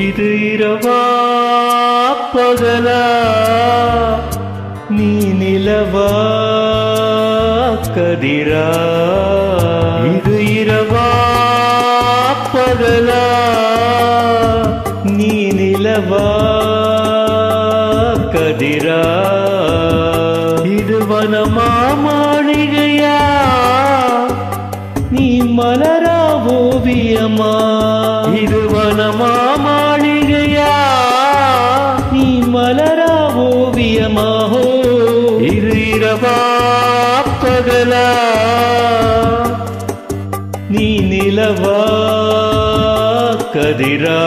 இது இரவா பகலா நீ நிலவா கதிரா இது இரவா பகலா நீ நிலவா கதிரா இது வனமா மாளிகையா நீ மலரா ஓவியமா இது வனமா மாளிகையா நீ மலரா ஓவியமாஹோ இது இரவா பகலா நீ நிலவா கதிரா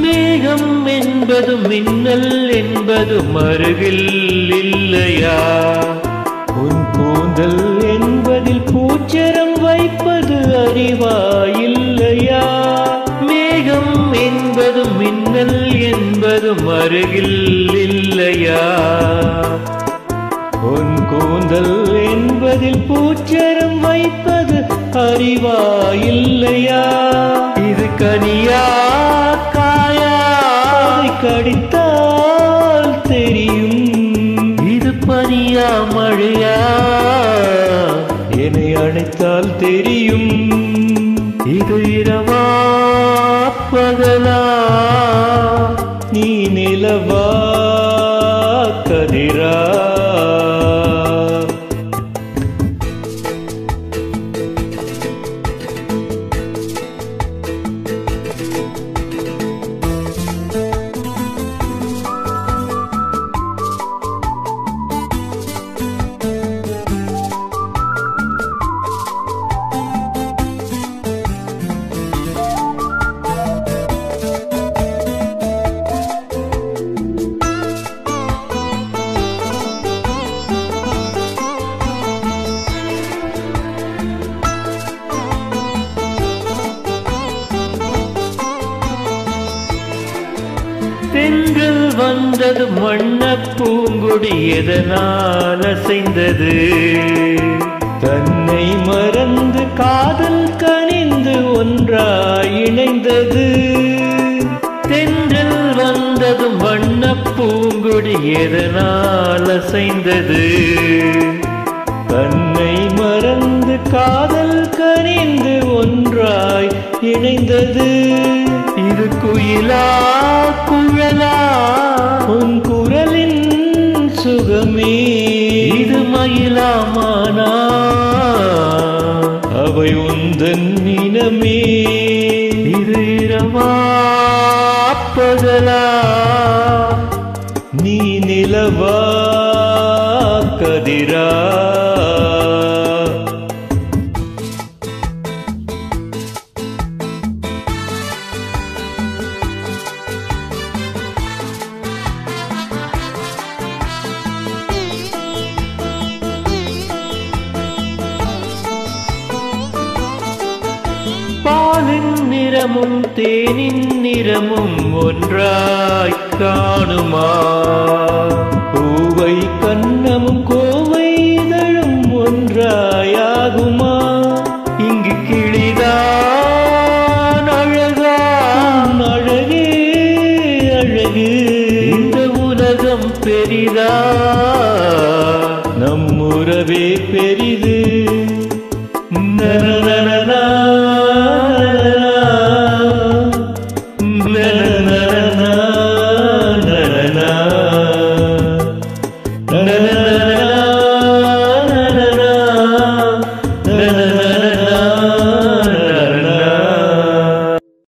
மேகம் என்பதும் மின்னல் என்பதும் அருகில் இல்லையா உன் கூந்தல் என்பதில் பூச்சரம் வைப்பது அறிவா இல்லையா மேகம் என்பதும் மின்னல் என்பதும் அருகில் இல்லையா உன் கூந்தல் என்பதில் பூச்சரம் வைப்பது அறிவா இல்லையா இது கனியா காயா கடித்தால் தெரியும் இது பனியா மழையா என்னை அணைத்தால் தெரியும் இது இரவா பகலா நீ நிலவா கதிரா தென்றல் வந்தது வண்ணப் பூங்கொடி எதனால் அசைந்தது தன்னை மறந்து காதல் கனிந்து ஒன்றாய் இணைந்தது தென்றல் வந்தது வண்ணப் பூங்கொடி எதனால் அசைந்தது தன்னை மறந்து காதல் கனிந்து ஒன்றாய் இணைந்தது இது குயிலா குழலா உன் குரலின் சுகமே இது மயிலாமானா அவை உந்தன் இனமே இது இரவா பகலா நீ நிலவா கதிரா பாலின் நிறமும் தேனின் நிறமும் ஒன்றாய் காணுமா பூவை கண்ணமும் கோவை இதழும் ஒன்றாயாகுமா இங்கு கிளிதான் அழகா அழகே அழகு இந்த உலகம் பெரிதா நம் உறவே பெரிது நன